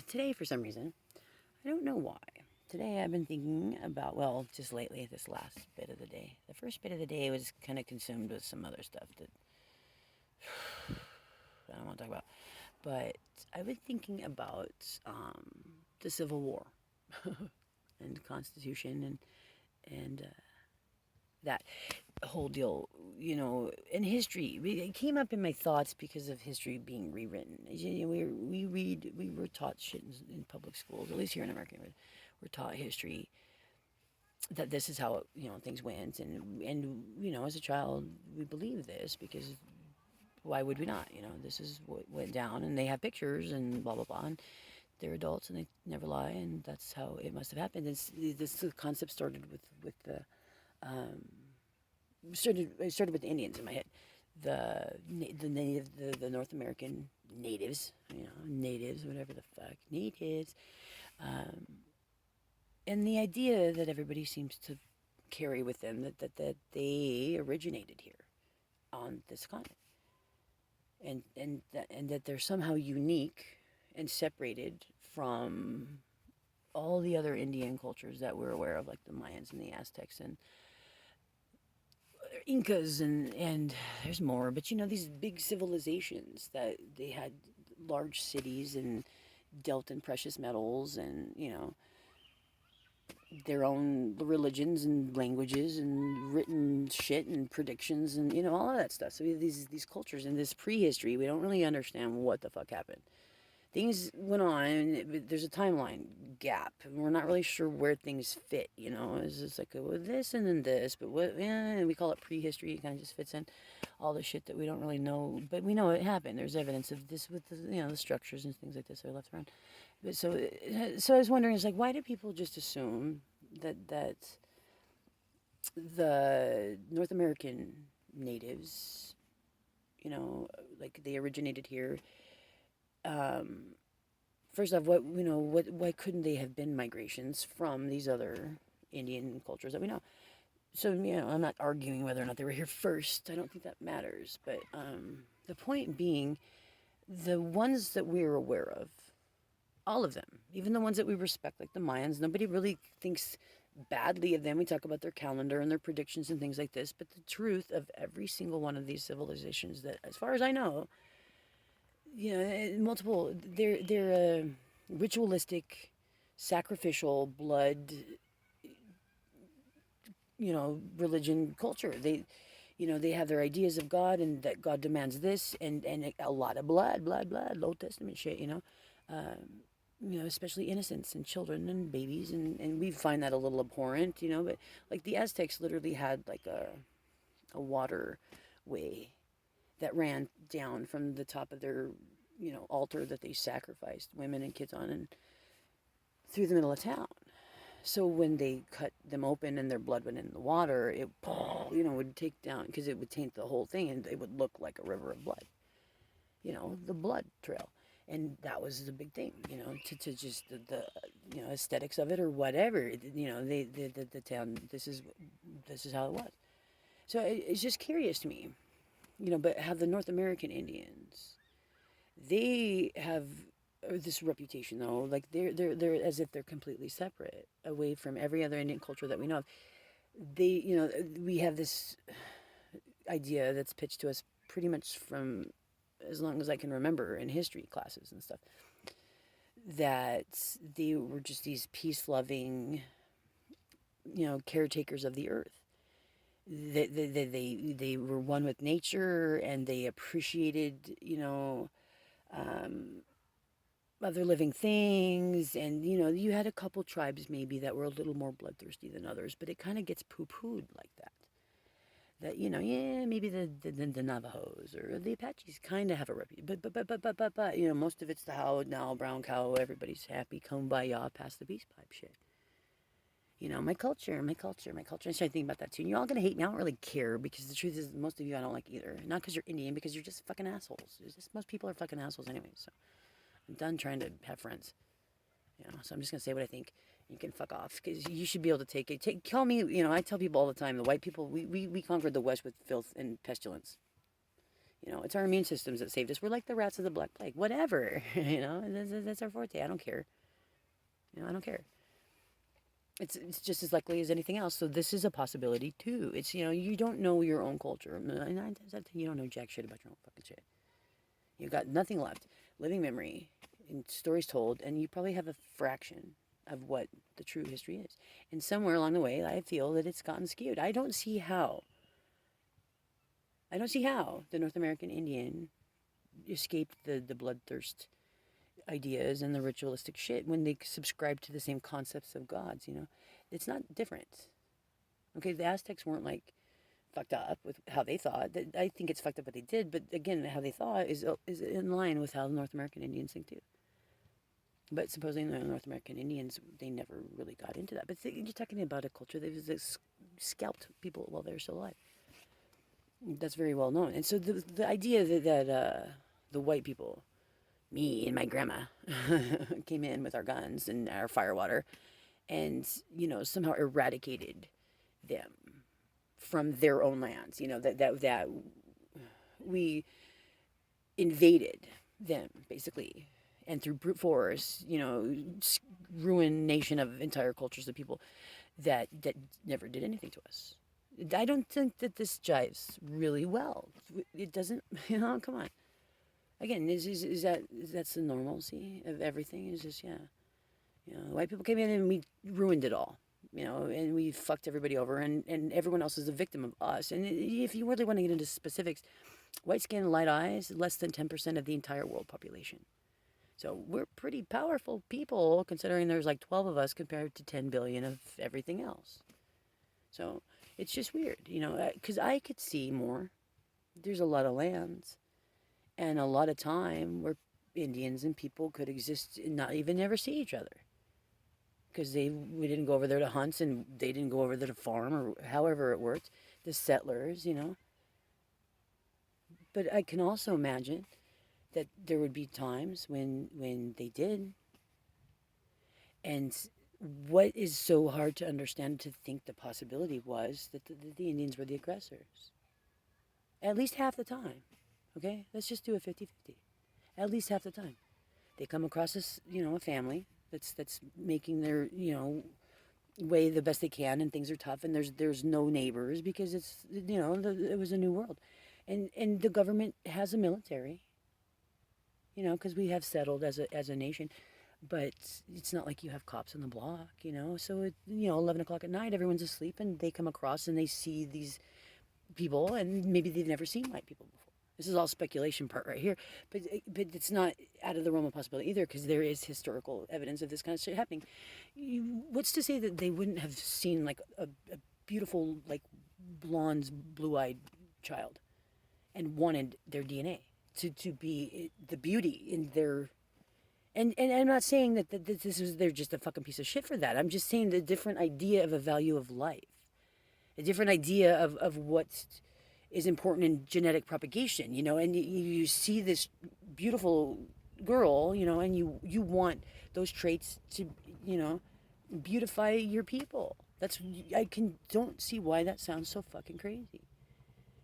today, for some reason, I don't know why. Today I've been thinking about, well, just lately, this last bit of the day. The first bit of the day was kind of consumed with some other stuff that I don't want to talk about. But I've been thinking about the Civil War and the Constitution and that whole deal, in history. It came up in my thoughts because of history being rewritten. We were taught shit in public schools, at least here in America. We're taught history that this is how things went, and as a child we believe this because why would we not? This is what went down, and they have pictures and blah blah blah. And they're adults and they never lie, and that's how it must have happened. This concept started with the um, it started with the Indians in my head. The North American natives, natives, whatever the fuck, natives, um, and the idea that everybody seems to carry with them that they originated here on this continent, and that they're somehow unique and separated from all the other Indian cultures that we're aware of, like the Mayans and the Aztecs and Incas, and there's more. But these big civilizations that they had large cities and dealt in precious metals, and their own religions and languages and written shit and predictions and all of that stuff. So we have these cultures in this prehistory. We don't really understand what the fuck happened. Things went on, and there's a timeline gap, and we're not really sure where things fit. It's just like well, this and then this, but what? Yeah, and we call it prehistory. It kind of just fits in all the shit that we don't really know, but we know it happened. There's evidence of this with the structures and things like this that are left around. But so I was wondering, it's like, why do people just assume that the North American natives, like they originated here? Um, First off, why couldn't they have been migrations from these other Indian cultures that we know? So I'm not arguing whether or not they were here first. I don't think that matters. But the point being, the ones that we're aware of, all of them, even the ones that we respect, like the Mayans, nobody really thinks badly of them. We talk about their calendar and their predictions and things like this. But the truth of every single one of these civilizations, that, as far as I know, multiple. They're ritualistic, sacrificial, blood, religion culture. They have their ideas of God and that God demands this and a lot of blood, Old Testament shit. Especially innocents and children and babies, and we find that a little abhorrent. But like the Aztecs literally had like a water way that ran down from the top of their altar that they sacrificed women and kids on, and through the middle of town. So when they cut them open and their blood went in the water, it would take down, because it would taint the whole thing, and it would look like a river of blood. The blood trail. And that was the big thing, to just the aesthetics of it or whatever. The town. This is how it was. So it's just curious to me, but how the North American Indians, they have this reputation, though, like they're as if they're completely separate, away from every other Indian culture that we know of. We have this idea that's pitched to us pretty much from as long as I can remember in history classes and stuff, that they were just these peace-loving, caretakers of the earth. They were one with nature, and they appreciated, um, other living things. And you had a couple tribes maybe that were a little more bloodthirsty than others, but it kind of gets poo-pooed like that yeah, maybe the Navajos or the Apaches kind of have a reputation, but most of it's the how now brown cow, everybody's happy, kumbaya, pass the peace pipe shit. My culture, my culture, my culture. I started thinking about that too. And you're all gonna hate me. I don't really care, because the truth is, most of you I don't like either. Not because you're Indian, because you're just fucking assholes. Most people are fucking assholes anyway. So I'm done trying to have friends. So I'm just gonna say what I think. You can fuck off, because you should be able to take it. Call me. I tell people all the time, the white people, we conquered the West with filth and pestilence. You know, it's our immune systems that saved us. We're like the rats of the Black Plague. Whatever. You know, that's our forte. I don't care. You know, I don't care. It's just as likely as anything else. So this is a possibility too. It's, you know, you don't know your own culture. 9 times out of 10, you don't know jack shit about your own fucking shit. You've got nothing left. Living memory and stories told, and you probably have a fraction of what the true history is. And somewhere along the way, I feel that it's gotten skewed. I don't see how. I don't see how the North American Indian escaped the bloodthirst ideas and the ritualistic shit when they subscribe to the same concepts of gods, you know? It's not different. Okay, the Aztecs weren't like fucked up with how they thought. I think it's fucked up what they did, but again, how they thought is in line with how the North American Indians think too. But supposedly the North American Indians, they never really got into that. But you're talking about a culture that was scalped people while they were still alive. That's very well known. And so the idea that the white people, me and my grandma, came in with our guns and our firewater, and you know somehow eradicated them from their own lands. You know that we invaded them basically, and through brute force, you know, ruination of entire cultures of people that never did anything to us. I don't think that this jives really well. It doesn't. You know, come on. Again, is that's the normalcy of everything? Is just, yeah. You know, white people came in and we ruined it all. You know, and we fucked everybody over, and everyone else is a victim of us. And if you really want to get into specifics, white skin, light eyes, less than 10% of the entire world population. So we're pretty powerful people, considering there's like 12 of us compared to 10 billion of everything else. So it's just weird, you know, because I could see more. There's a lot of lands and a lot of time where Indians and people could exist and not even ever see each other. Because we didn't go over there to hunt and they didn't go over there to farm or however it worked. The settlers, you know. But I can also imagine that there would be times when they did. And what is so hard to understand, to think the possibility was that the Indians were the aggressors. At least half the time. Okay? Let's just do a 50-50. At least half the time. They come across this, you know, a family that's making their, you know, way the best they can, and things are tough, and there's no neighbors because it's, you know, it was a new world. And the government has a military, you know, because we have settled as a nation, but it's not like you have cops on the block, you know. So it, you know, 11 o'clock at night, everyone's asleep, and they come across and they see these people, and maybe they've never seen white people before. This is all speculation part right here, but it's not out of the realm of possibility either, because there is historical evidence of this kind of shit happening. What's to say that they wouldn't have seen like a beautiful, like, blonde, blue-eyed child and wanted their DNA to be the beauty in their. And I'm not saying that this is, they're just a fucking piece of shit for that. I'm just saying the different idea of a value of life, a different idea of what is important in genetic propagation, you know. And you see this beautiful girl, you know, and you want those traits to, you know, beautify your people. Don't see why that sounds so fucking crazy.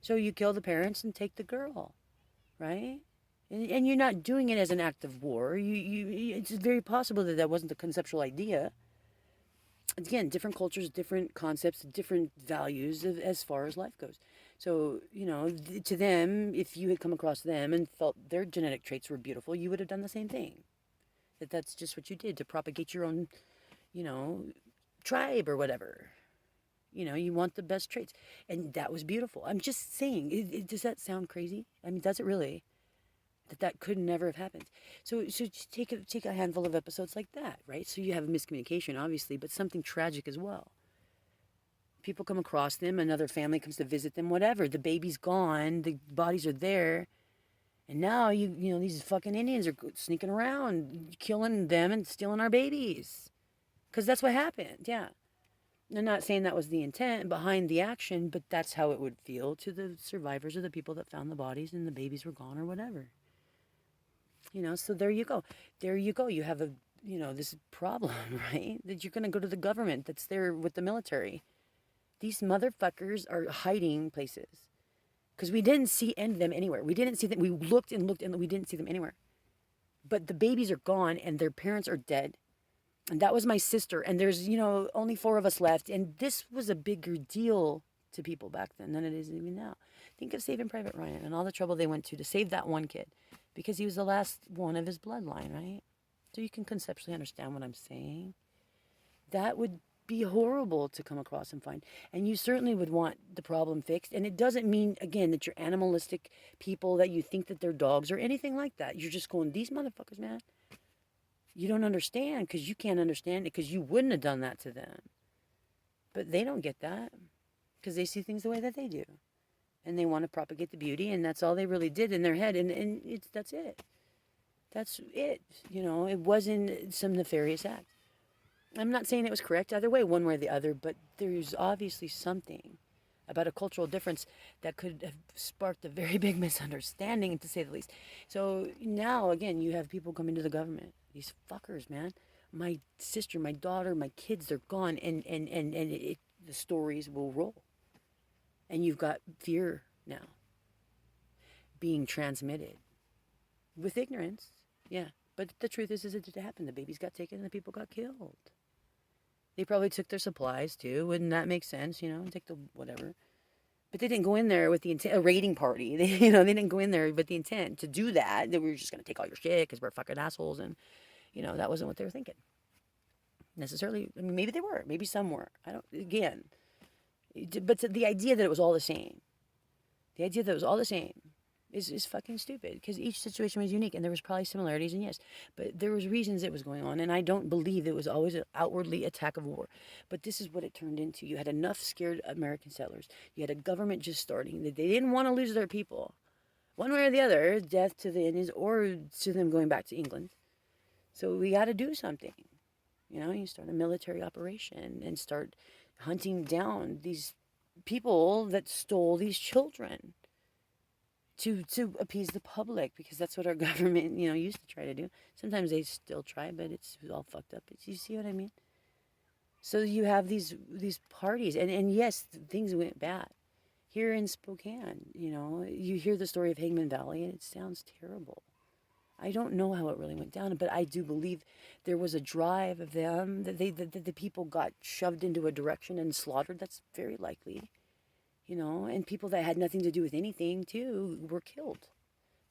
So you kill the parents and take the girl, right? And you're not doing it as an act of war. It's very possible that wasn't the conceptual idea. Again, different cultures, different concepts, different values as far as life goes. So, you know, to them, if you had come across them and felt their genetic traits were beautiful, you would have done the same thing. That's just what you did to propagate your own, you know, tribe or whatever. You know, you want the best traits. And that was beautiful. I'm just saying, does that sound crazy? I mean, does it really? That could never have happened. So just take a handful of episodes like that, right? So you have a miscommunication, obviously, but something tragic as well. People come across them, another family comes to visit them, whatever. The baby's gone, the bodies are there, and now you know these fucking Indians are sneaking around, killing them and stealing our babies, because that's what happened. Yeah, I'm not saying that was the intent behind the action, but that's how it would feel to the survivors or the people that found the bodies and the babies were gone or whatever. You know, so there you go. There you go. You have a, you know, this problem, right? That you're going to go to the government that's there with the military. These motherfuckers are hiding places. because we didn't see them anywhere. We didn't see them. We looked and looked and we didn't see them anywhere. But the babies are gone and their parents are dead. And that was my sister. And there's, only 4 of us left. And this was a bigger deal to people back then than it is even now. Think of Saving Private Ryan and all the trouble they went to save that one kid because he was the last one of his bloodline, right? So you can conceptually understand what I'm saying. That would be horrible to come across and find. And you certainly would want the problem fixed. And it doesn't mean, again, that you're animalistic people, that you think that they're dogs or anything like that. You're just going, these motherfuckers, man, you don't understand because you can't understand it because you wouldn't have done that to them. But they don't get that because they see things the way that they do. And they want to propagate the beauty, and that's all they really did in their head. And that's it. That's it. It wasn't some nefarious act. I'm not saying it was correct either way, one way or the other, but there's obviously something about a cultural difference that could have sparked a very big misunderstanding, to say the least. So now, again, you have people coming to the government. These fuckers, man. My sister, my daughter, my kids, they're gone, and the stories will roll. And you've got fear now being transmitted with ignorance, yeah. But the truth is it did happen. The babies got taken and the people got killed. They probably took their supplies too. Wouldn't that make sense? Take the whatever. But they didn't go in there with the intent, a raiding party. They didn't go in there with the intent to do that. They were just going to take all your shit because we're fucking assholes. And, that wasn't what they were thinking. Necessarily. I mean, maybe they were. Maybe some were. Again. But the idea that it was all the same. The idea that it was all the same is fucking stupid because each situation was unique and there was probably similarities, and yes, but there was reasons it was going on, and I don't believe it was always an outwardly attack of war. But this is what it turned into. You had enough scared American settlers. You had a government just starting. They didn't want to lose their people. One way or the other, death to the Indians or to them going back to England. So we got to do something. You start a military operation and start hunting down these people that stole these children to appease the public, because that's what our government, used to try to do. Sometimes they still try, but it's all fucked up. You see what I mean? So you have these parties, and yes, things went bad. Here in Spokane, you hear the story of Hangman Valley, and it sounds terrible. I don't know how it really went down, but I do believe there was a drive of them, that the people got shoved into a direction and slaughtered. That's very likely. And people that had nothing to do with anything, too, were killed.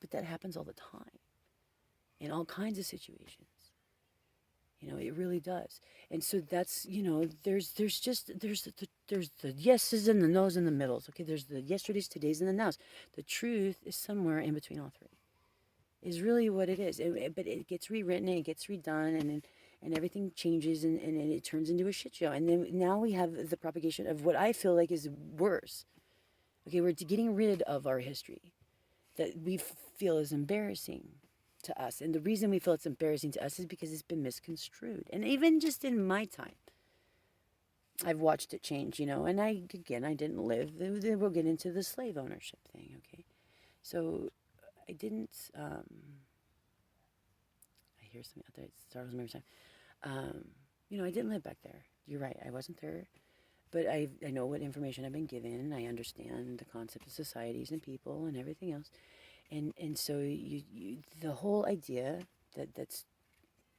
But that happens all the time in all kinds of situations. It really does. And so that's, there's the yeses and the nos and the middles. Okay, there's the yesterdays, todays, and the nows. The truth is somewhere in between all three. Is really what it is. But it gets rewritten and it gets redone, and everything changes, and it turns into a shit show. And then now we have the propagation of what I feel like is worse. Okay, we're getting rid of our history that we feel is embarrassing to us. And the reason we feel it's embarrassing to us is because it's been misconstrued. And even just in my time, I've watched it change, and I didn't live. We'll get into the slave ownership thing, okay? So I didn't, I hear something out there, it startles me every time. I didn't live back there. You're right, I wasn't there. But I know what information I've been given. I understand the concept of societies and people and everything else. And so the whole idea that's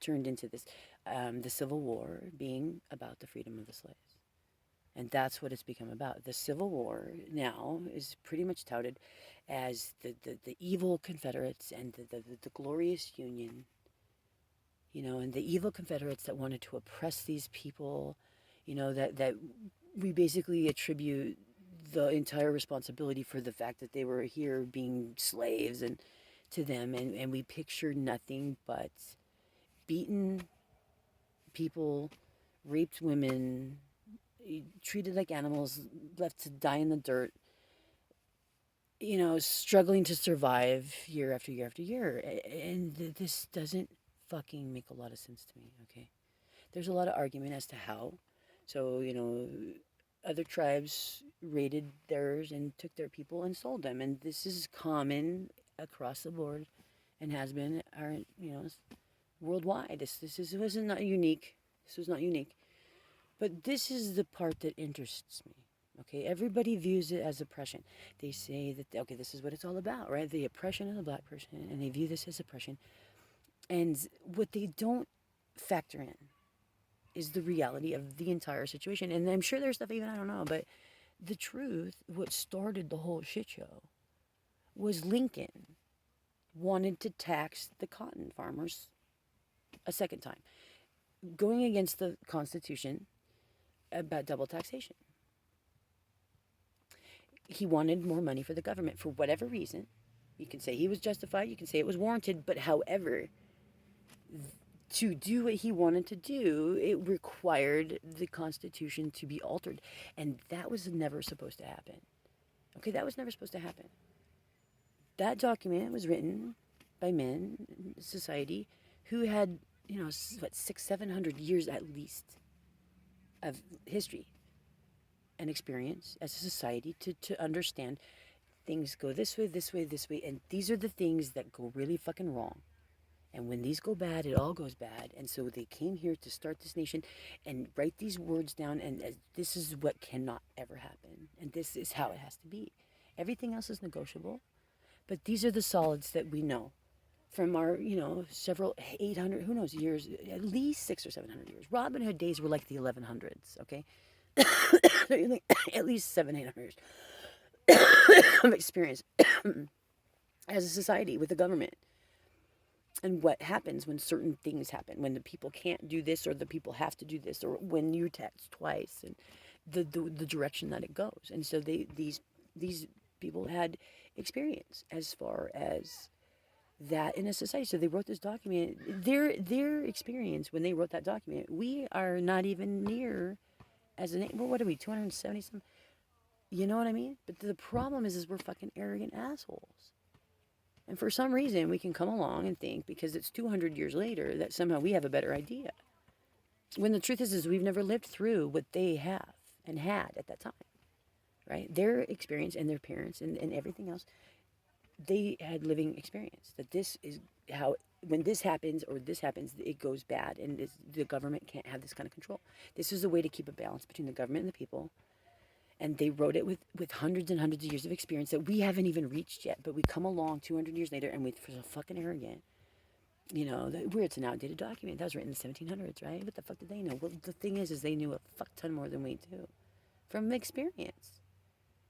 turned into this, the Civil War being about the freedom of the slaves. And that's what it's become about. The Civil War now is pretty much touted as the evil Confederates and the glorious Union, and the evil Confederates that wanted to oppress these people, that we basically attribute the entire responsibility for the fact that they were here being slaves and to them, and we picture nothing but beaten people, raped women, treated like animals, left to die in the dirt, struggling to survive year after year after year. And this doesn't fucking make a lot of sense to me, okay? There's a lot of argument as to how. So, other tribes raided theirs and took their people and sold them. And this is common across the board and has been, worldwide. This wasn't not unique. This was not unique. But this is the part that interests me, Okay, everybody views it as oppression. They say that, okay, this is what it's all about, right? The oppression of the black person, and they view this as oppression. And what they don't factor in is the reality of the entire situation. And I'm sure there's stuff even I don't know, but the truth, what started the whole shit show, was Lincoln wanted to tax the cotton farmers a second time, going against the Constitution about double taxation. He wanted more money for the government for whatever reason. You can say he was justified, you can say it was warranted, but however, to do what he wanted to do, it required the Constitution to be altered. And that was never supposed to happen. Okay, that was never supposed to happen. That document was written by men in society who had, what, 600-700 years at least of history and experience as a society to understand things go this way, this way, this way, and these are the things that go really fucking wrong. And when these go bad, it all goes bad. And so they came here to start this nation and write these words down. And this is what cannot ever happen. And this is how it has to be. Everything else is negotiable. But these are the solids that we know from our, several 800, who knows, years, at least 600 or 700 years. Robin Hood days were like the 1100s, okay? At least 700, 800 years of experience as a society with the government. And what happens when certain things happen, when the people can't do this or the people have to do this, or when you tax twice, and the direction that it goes. And so these people had experience as far as that in a society. So they wrote this document. Their experience when they wrote that document, we are not even near as a well, what are we, 270 some? You know what I mean? But the problem is we're fucking arrogant assholes. And for some reason, we can come along and think, because it's 200 years later, that somehow we have a better idea. When the truth is we've never lived through what they have and had at that time, right? Their experience and their parents and everything else, they had living experience. That this is how, when this happens or this happens, it goes bad, and the government can't have this kind of control. This is a way to keep a balance between the government and the people. And they wrote it with hundreds and hundreds of years of experience that we haven't even reached yet. But we come along 200 years later and we're so fucking arrogant. It's an outdated document. That was written in the 1700s, right? What the fuck did they know? Well, the thing is they knew a fuck ton more than we do. From experience.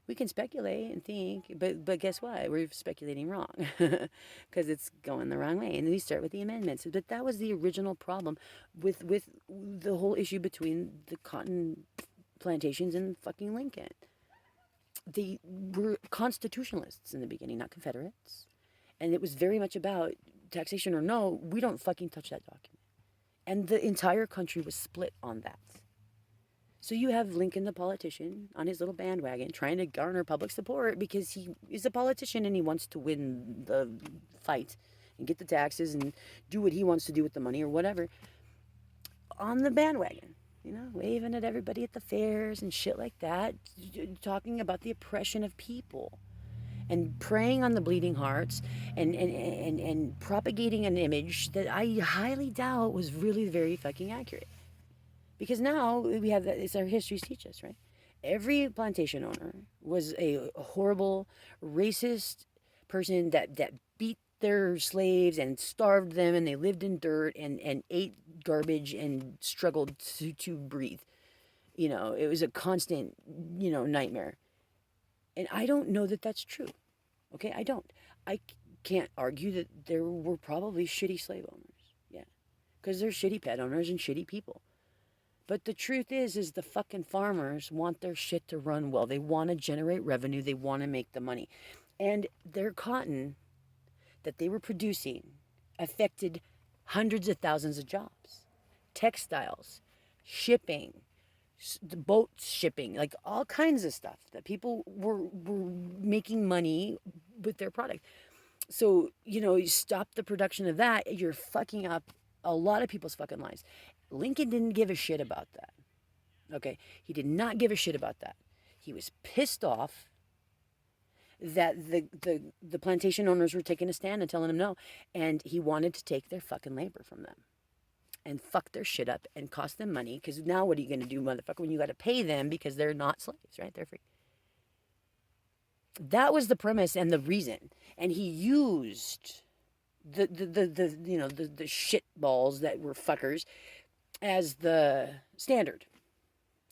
We can speculate and think, but guess what? We're speculating wrong. Because it's going the wrong way. And then we start with the amendments. But that was the original problem with the whole issue between the cotton plantations and fucking Lincoln. They were constitutionalists in the beginning, not Confederates. And it was very much about taxation or no, we don't fucking touch that document. And the entire country was split on that. So you have Lincoln, the politician, on his little bandwagon trying to garner public support because he is a politician and he wants to win the fight and get the taxes and do what he wants to do with the money or whatever on the bandwagon. Waving at everybody at the fairs and shit like that, talking about the oppression of people and preying on the bleeding hearts and propagating an image that I highly doubt was really very fucking accurate. Because now we have that, it's our histories teach us, right? Every plantation owner was a horrible, racist person that beat their slaves and starved them, and they lived in dirt and ate garbage and struggled to breathe. It was a constant, nightmare. And I don't know that that's true. Okay, I don't. I can't argue that there were probably shitty slave owners. Yeah, because they're shitty pet owners and shitty people. But the truth is the fucking farmers want their shit to run well. They want to generate revenue. They want to make the money. And their cotton that they were producing affected hundreds of thousands of jobs. Textiles, shipping, the boat shipping, like all kinds of stuff that people were making money with their product. So, you stop the production of that, you're fucking up a lot of people's fucking lives. Lincoln didn't give a shit about that. Okay? He did not give a shit about that. He was pissed off that the plantation owners were taking a stand and telling him no, and he wanted to take their fucking labor from them. and fuck their shit up and cost them money. Because now what are you going to do, motherfucker, when you got to pay them because they're not slaves, right? They're free. That was the premise and the reason. And he used the shit balls that were fuckers as the standard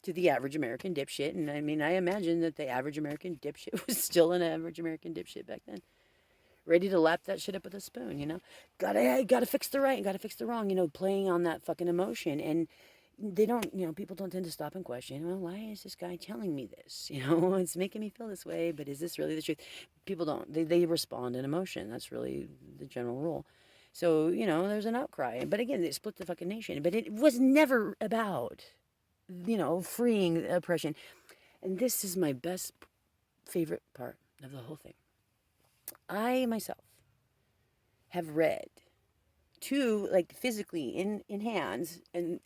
to the average American dipshit. And I mean, I imagine that the average American dipshit was still an average American dipshit back then, ready to lap that shit up with a spoon, you know? Gotta fix the right, gotta fix the wrong, you know, playing on that fucking emotion. And they don't, you know, people don't tend to stop and question, well, why is this guy telling me this? You know, it's making me feel this way, but is this really the truth? People don't. They respond in emotion. That's really the general rule. So, you know, there's an outcry. But again, they split the fucking nation. But it was never about, you know, freeing oppression. And this is my best favorite part of the whole thing. I myself have read two, like physically in hands, and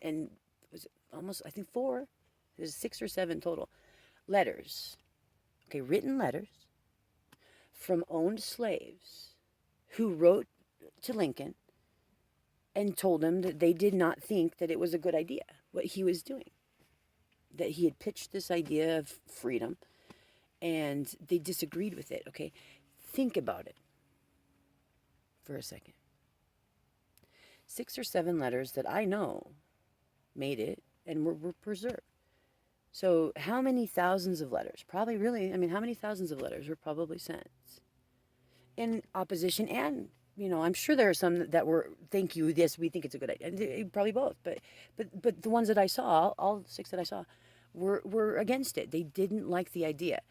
was it almost, I think four, there's 6 or 7 total letters, okay, written letters from owned slaves who wrote to Lincoln and told him that they did not think that it was a good idea what he was doing, that he had pitched this idea of freedom and they disagreed with it. Okay, think about it for a second. 6 or 7 letters that I know made it and were preserved. So how many thousands of letters? Probably really, I mean, how many thousands of letters were probably sent in opposition? And, you know, I'm sure there are some that were, thank you, yes, we think it's a good idea. Probably both. But the ones that I saw, all 6 that I saw, were against it. They didn't like the idea.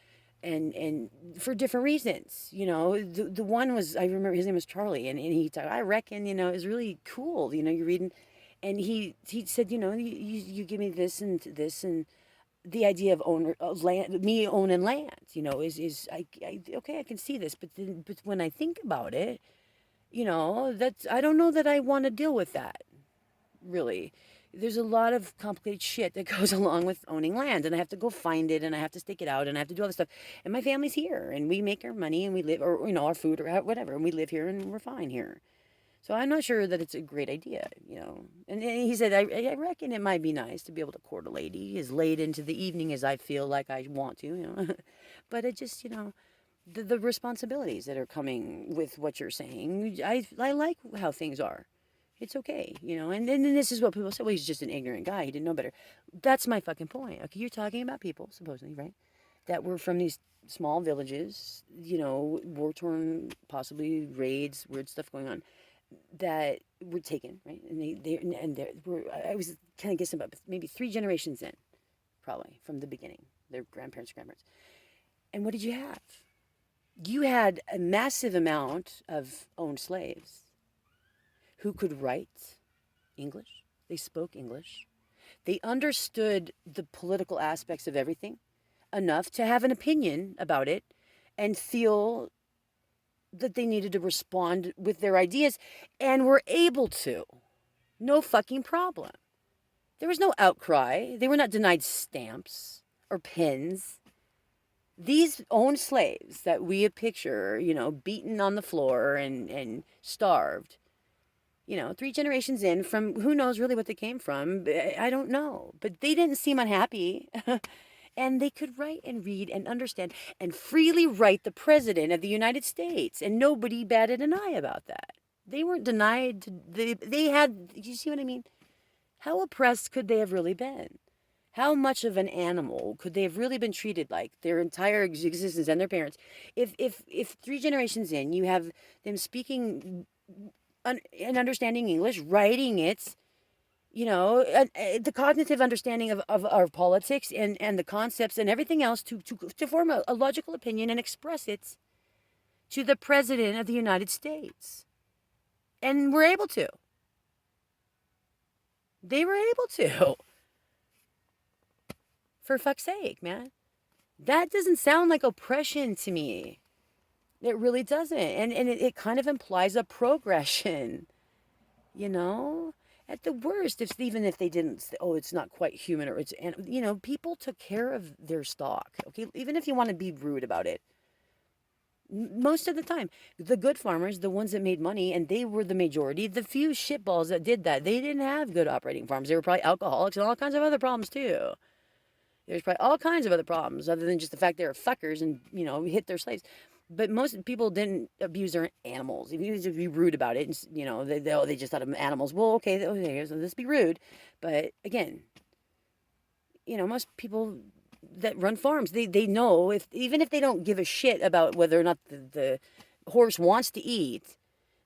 And for different reasons, you know, the one was, I remember his name was Charlie, and he talked, I reckon, you know, it was really cool, you know, you're reading, and he said, you know, you give me this and the idea of land, me owning land, you know, is okay, I can see this, but when I think about it, you know, I don't know that I want to deal with that, really. There's a lot of complicated shit that goes along with owning land, and I have to go find it, and I have to stake it out, and I have to do all this stuff. And my family's here, and we make our money, and we live, or, you know, our food, or whatever, and we live here, and we're fine here. So I'm not sure that it's a great idea, you know. And he said, I reckon it might be nice to be able to court a lady as late into the evening as I feel like I want to, you know. But it just, you know, the responsibilities that are coming with what you're saying, I like how things are. It's okay, you know, and then this is what people say, well, he's just an ignorant guy. He didn't know better. That's my fucking point. Okay, you're talking about people, supposedly, right, that were from these small villages, you know, war-torn, possibly raids, weird stuff going on, that were taken, right? And they were, I was kind of guessing about maybe 3 generations in, probably, from the beginning, their grandparents. And what did you have? You had a massive amount of owned slaves who could write English. They spoke English. They understood the political aspects of everything enough to have an opinion about it and feel that they needed to respond with their ideas, and were able to. No fucking problem. There was no outcry. They were not denied stamps or pens. These owned slaves that we picture, you know, beaten on the floor and starved, you know, 3 generations in, from who knows really what they came from. I don't know. But they didn't seem unhappy. And they could write and read and understand and freely write the President of the United States. And nobody batted an eye about that. They weren't denied. They had, you see what I mean? How oppressed could they have really been? How much of an animal could they have really been treated like their entire existence, and their parents? If 3 generations in, you have them speaking and understanding English, writing it, you know, the cognitive understanding of our politics and the concepts and everything else to form a logical opinion and express it to the President of the United States. And we're able to. They were able to. For fuck's sake, man. That doesn't sound like oppression to me. It really doesn't. And it kind of implies a progression, you know? At the worst, even if they didn't, oh, it's not quite human, or it's, you know, people took care of their stock, okay? Even if you want to be rude about it. Most of the time, the good farmers, the ones that made money, and they were the majority. The few shitballs that did that, they didn't have good operating farms. They were probably alcoholics and all kinds of other problems too. There's probably all kinds of other problems other than just the fact they were fuckers and, hit their slaves. But most people didn't abuse their animals. If you just be rude about it, and, they just thought of animals. Well, okay, so let's be rude. But again, most people that run farms, they know, even if they don't give a shit about whether or not the horse wants to eat,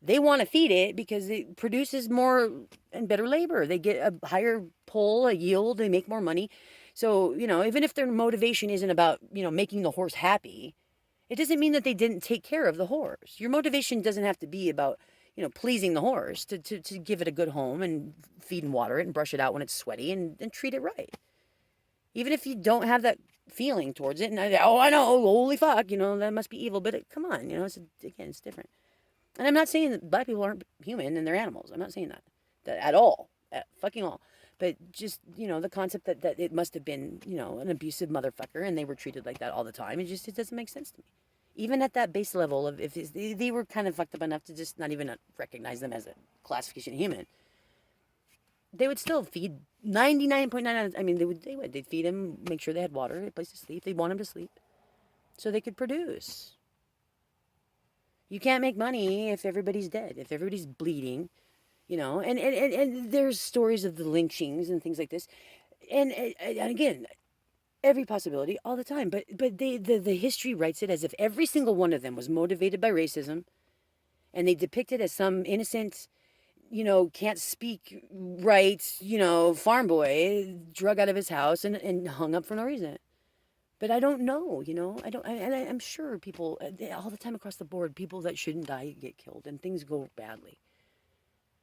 they want to feed it because it produces more and better labor. They get a higher pull, a yield, they make more money. So, even if their motivation isn't about, making the horse happy, it doesn't mean that they didn't take care of the horse. Your motivation doesn't have to be about, pleasing the horse to give it a good home and feed and water it and brush it out when it's sweaty and treat it right. Even if you don't have that feeling towards it, and I know, holy fuck, that must be evil, but come on, it's different. And I'm not saying that black people aren't human and they're animals. I'm not saying that at all, at fucking all. But just, the concept that it must have been, an abusive motherfucker and they were treated like that all the time, it doesn't make sense to me. Even at that base level of, if they were kind of fucked up enough to just not even recognize them as a classification of human, they would still feed 99.9. I mean, they'd feed him, make sure they had water, a place to sleep. They'd want him to sleep so they could produce. You can't make money if everybody's dead, if everybody's bleeding, and there's stories of the lynchings and things like this. And again, every possibility all the time. But the history writes it as if every single one of them was motivated by racism, and they depict it as some innocent, can't speak right, farm boy drug out of his house and hung up for no reason. But I don't know, I'm sure people, all the time across the board, people that shouldn't die get killed and things go badly.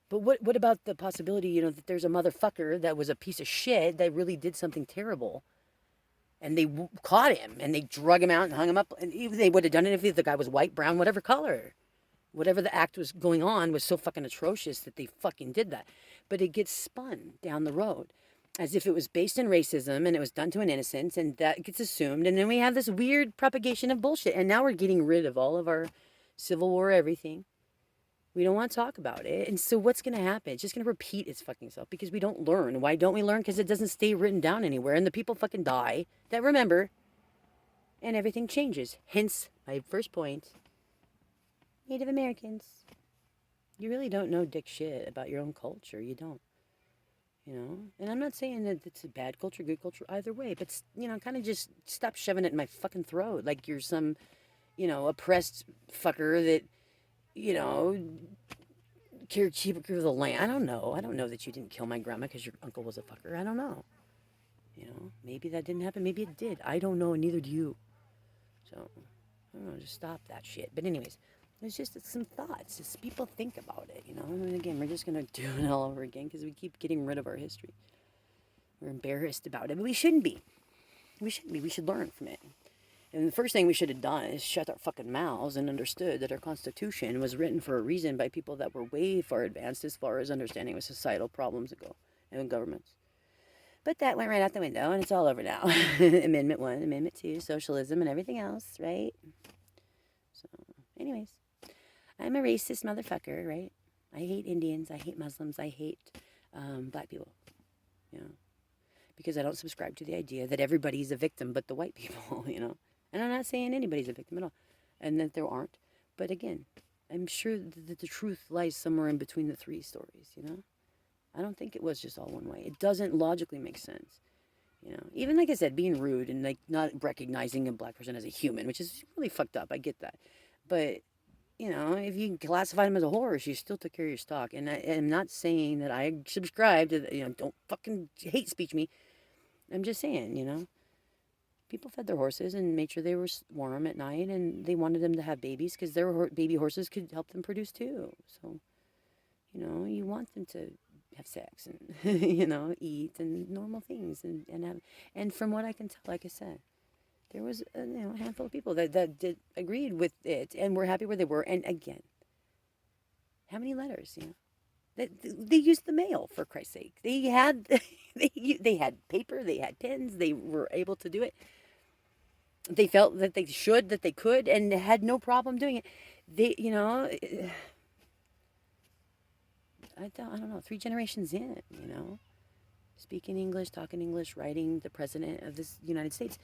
But what about the possibility, that there's a motherfucker that was a piece of shit that really did something terrible, and they caught him and they drug him out and hung him up, and they would have done it if the guy was white, brown, whatever color. Whatever the act was going on was so fucking atrocious that they fucking did that. But it gets spun down the road as if it was based in racism and it was done to an innocent, and that gets assumed. And then we have this weird propagation of bullshit. And now we're getting rid of all of our Civil War everything. We don't want to talk about it. And so what's going to happen? It's just going to repeat its fucking self because we don't learn. Why don't we learn? Because it doesn't stay written down anywhere. And the people fucking die that remember. And everything changes. Hence my first point. Native Americans. You really don't know dick shit about your own culture. You don't. And I'm not saying that it's a bad culture, good culture, either way, but, kind of just stop shoving it in my fucking throat like you're some, oppressed fucker that, caretaker of the land. I don't know. I don't know that you didn't kill my grandma because your uncle was a fucker. I don't know. Maybe that didn't happen. Maybe it did. I don't know, and neither do you. So, I don't know, just stop that shit. But anyways, it's just some thoughts. Just people think about it, And again, we're just going to do it all over again because we keep getting rid of our history. We're embarrassed about it, but we shouldn't be. We shouldn't be. We should learn from it. And the first thing we should have done is shut our fucking mouths and understood that our Constitution was written for a reason by people that were way far advanced as far as understanding with societal problems ago and governments. But that went right out the window, and it's all over now. Amendment 1, Amendment 2, socialism, and everything else, right? So, anyways. I'm a racist motherfucker, right? I hate Indians. I hate Muslims. I hate black people, because I don't subscribe to the idea that everybody's a victim but the white people, And I'm not saying anybody's a victim at all, and that there aren't. But again, I'm sure that the truth lies somewhere in between the three stories, I don't think it was just all one way. It doesn't logically make sense, Even like I said, being rude and like not recognizing a black person as a human, which is really fucked up. I get that, but if you classify them as a horse, you still took care of your stock. And I'm not saying that I subscribe to, don't fucking hate speech me. I'm just saying, people fed their horses and made sure they were warm at night, and they wanted them to have babies because their baby horses could help them produce too. So, you want them to have sex and, eat and normal things and have, and from what I can tell, like I said, there was a handful of people that agreed with it and were happy where they were. And again, how many letters? They used the mail, for Christ's sake. They had they had paper, they had pens, they were able to do it. They felt that they should, that they could, and had no problem doing it. They, I don't know, 3 generations in, speaking English, talking English, writing the president of this United States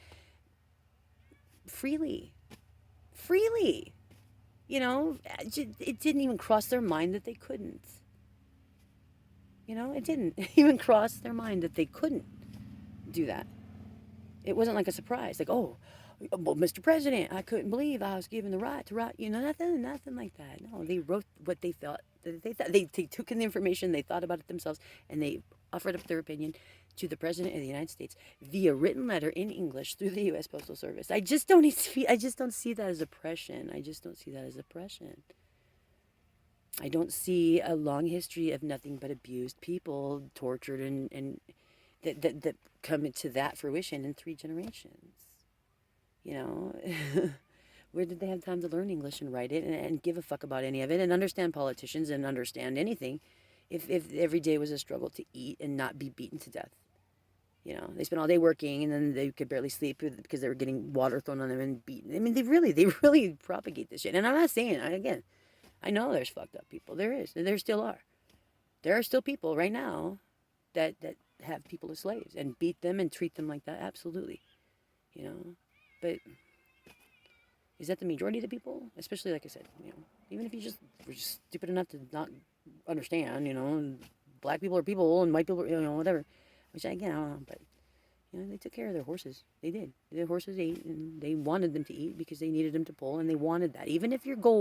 freely, freely. It didn't even cross their mind that they couldn't. It didn't even cross their mind that they couldn't do that. It wasn't like a surprise, like, oh, well, Mr. President, I couldn't believe I was given the right to write. Nothing like that. No, they wrote what they thought. They took in the information, they thought about it themselves, and they offered up their opinion to the President of the United States via written letter in English through the U.S. Postal Service. I just don't see that as oppression. I just don't see that as oppression. I don't see a long history of nothing but abused people, tortured, and that come to that fruition in 3 generations. Where did they have time to learn English and write it and give a fuck about any of it and understand politicians and understand anything if every day was a struggle to eat and not be beaten to death? They spent all day working and then they could barely sleep because they were getting water thrown on them and beaten. I mean, they really propagate this shit. And I'm not saying, again, I know there's fucked up people. There still are. There are still people right now that have people as slaves and beat them and treat them like that. Absolutely. But is that the majority of the people? Especially, like I said, even if you were just stupid enough to not understand, black people are people and white people are, whatever. Which, again, I don't know, but, they took care of their horses. They did. Their horses ate, and they wanted them to eat because they needed them to pull, and they wanted that. Even if your goal